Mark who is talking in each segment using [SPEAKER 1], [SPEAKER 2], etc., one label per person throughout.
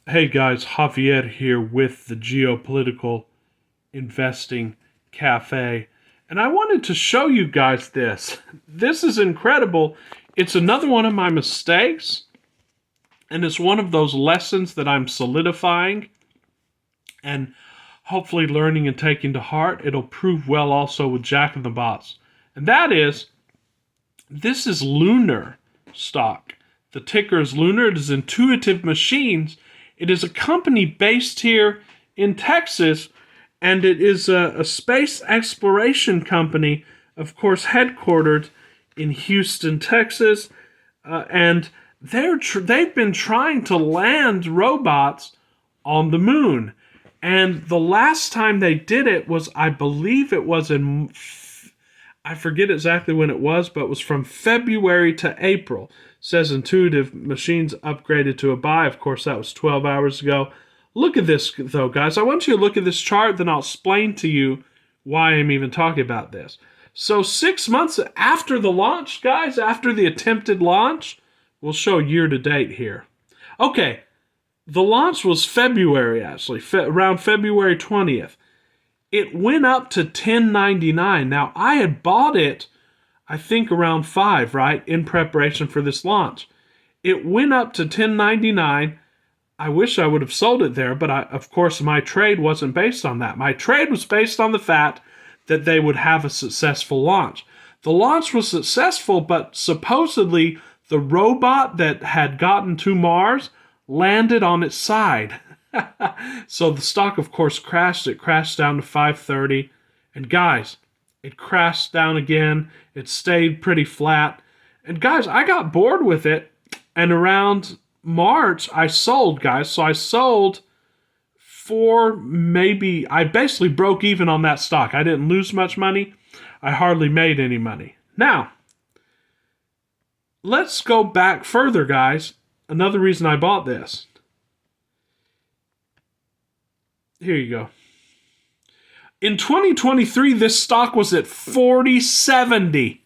[SPEAKER 1] Hey guys, Javier here with the Geopolitical Investing Cafe. And I wanted to show you guys this. This is incredible. It's another one of my mistakes, and it's one of those lessons that I'm solidifying and hopefully learning and taking to heart. It'll prove well also with Jack in the Box. And that is, this is LUNR stock. The ticker is LUNR. It is Intuitive Machines. It is a company based here in Texas, and it is a space exploration company, of course, headquartered in Houston, Texas. And they've been trying to land robots on the moon. And the last time they did it was, I believe it was I forget exactly when it was, but it was from February to April. It says Intuitive Machines upgraded to a buy. Of course, that was 12 hours ago. Look at this, though, guys. I want you to look at this chart, then I'll explain to you why I'm even talking about this. So 6 months after the launch, guys, after the attempted launch, we'll show year to date here. Okay, the launch was February, actually, around February 20th. It went up to $10.99. Now, I had bought it, I think, around 5, right, in preparation for this launch. It went up to $10.99. I wish I would have sold it there, but of course, my trade wasn't based on that. My trade was based on the fact that they would have a successful launch. The launch was successful, but supposedly the robot that had gotten to Mars landed on its side. So the stock, of course, crashed. It crashed down to 530. And guys, it crashed down again. It stayed pretty flat. And guys, I got bored with it. And around March, I sold, guys. So I sold I basically broke even on that stock. I didn't lose much money. I hardly made any money. Now, let's go back further, guys. Another reason I bought this. Here you go. In 2023, this stock was at 40.70.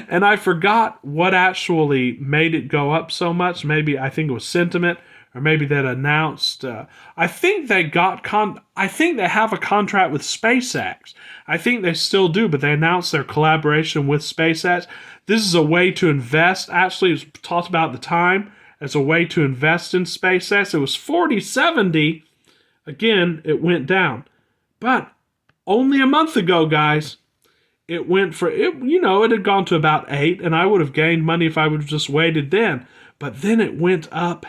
[SPEAKER 1] And I forgot what actually made it go up so much. Maybe I think it was sentiment, or maybe that announced. I think they I think they have a contract with SpaceX. I think they still do, but they announced their collaboration with SpaceX. This is a way to invest. Actually, it was talked about at the time as a way to invest in SpaceX. It was 40.70. Again, it went down. But only a month ago, guys, it went for it. It had gone to about 8, and I would have gained money if I would have just waited then. But then it went up.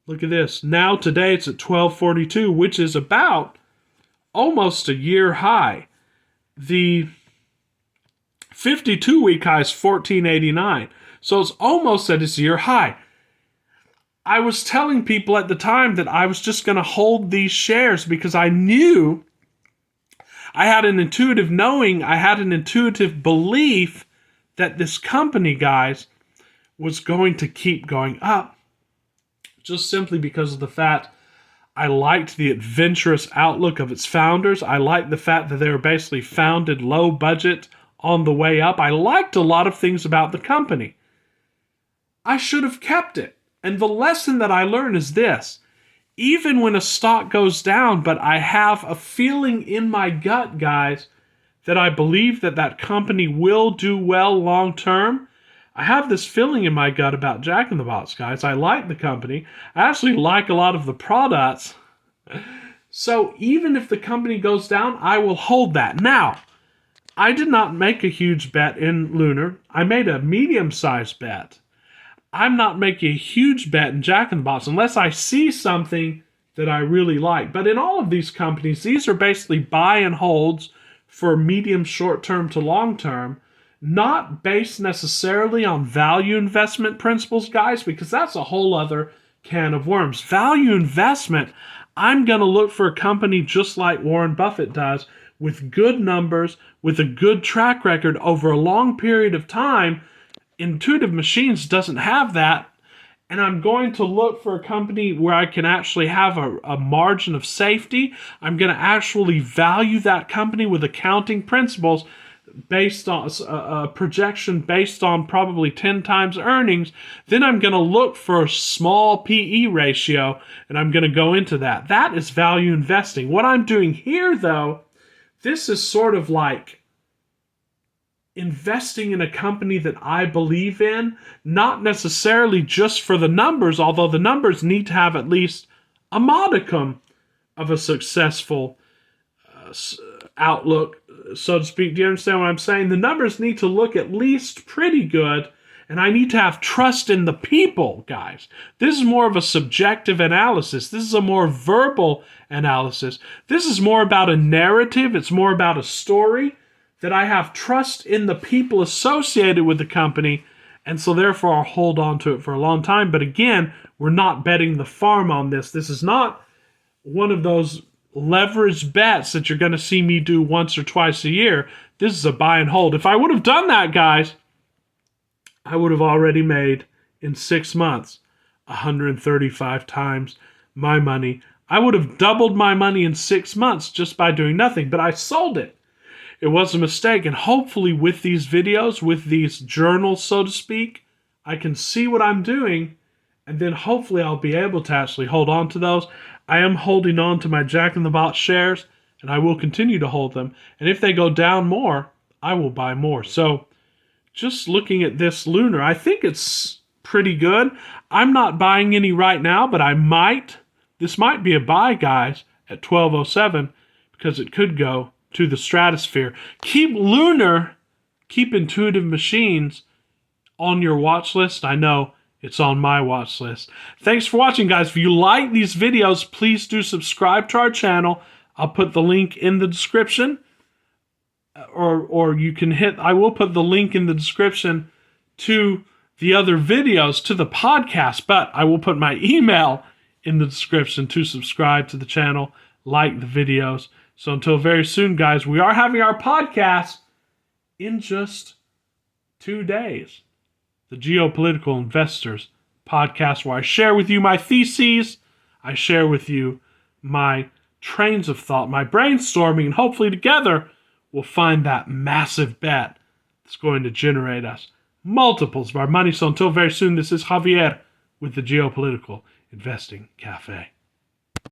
[SPEAKER 1] Look at this. Now today it's at 12.42, which is about almost a year high. The 52-week high is 14.89, so it's almost at its year high. I was telling people at the time that I was just going to hold these shares because I knew I had an intuitive knowing, I had an intuitive belief that this company, guys, was going to keep going up, just simply because of the fact I liked the adventurous outlook of its founders. I liked the fact that they were basically founded low budget on the way up. I liked a lot of things about the company. I should have kept it. And the lesson that I learned is this. Even when a stock goes down, but I have a feeling in my gut, guys, that I believe that that company will do well long term. I have this feeling in my gut about Jack in the Box, guys. I like the company. I actually like a lot of the products. So even if the company goes down, I will hold that. Now, I did not make a huge bet in LUNR. I made a medium-sized bet. I'm not making a huge bet in Jack in the Box unless I see something that I really like. But in all of these companies, these are basically buy and holds for medium, short term to long term, not based necessarily on value investment principles, guys, because that's a whole other can of worms. Value investment, I'm going to look for a company just like Warren Buffett does, with good numbers, with a good track record over a long period of time. Intuitive Machines doesn't have that, and I'm going to look for a company where I can actually have a margin of safety. I'm going to actually value that company with accounting principles based on a projection based on probably 10 times earnings, then I'm going to look for a small PE ratio and I'm going to go into that. That is value investing. What I'm doing here, though, this is sort of like investing in a company that I believe in, not necessarily just for the numbers, although the numbers need to have at least a modicum of a successful outlook, so to speak. Do you understand what I'm saying? The numbers need to look at least pretty good, and I need to have trust in the people, guys. This is more of a subjective analysis. This is a more verbal analysis. This is more about a narrative. It's more about a story, that I have trust in the people associated with the company, and so therefore I'll hold on to it for a long time. But again, we're not betting the farm on this. This is not one of those leveraged bets that you're going to see me do once or twice a year. This is a buy and hold. If I would have done that, guys, I would have already made, in 6 months, 135 times my money. I would have doubled my money in 6 months just by doing nothing, but I sold it. It was a mistake, and hopefully with these videos, with these journals, so to speak, I can see what I'm doing, and then hopefully I'll be able to actually hold on to those. I am holding on to my Jack in the Box shares, and I will continue to hold them. And if they go down more, I will buy more. So just looking at this LUNR, I think it's pretty good. I'm not buying any right now, but I might. This might be a buy, guys, at 1207, because it could go to the stratosphere. Keep LUNR, keep Intuitive Machines on your watch list. I know it's on my watch list. Thanks for watching, guys. If you like these videos, please do subscribe to our channel. I'll put the link in the description. Or you can I will put the link in the description to the other videos, to the podcast, but I will put my email in the description to subscribe to the channel, like the videos. So until very soon, guys, we are having our podcast in just 2 days. The Geopolitical Investors podcast, where I share with you my theses, I share with you my trains of thought, my brainstorming, and hopefully together we'll find that massive bet that's going to generate us multiples of our money. So until very soon, this is Javier with the Geopolitical Investing Cafe.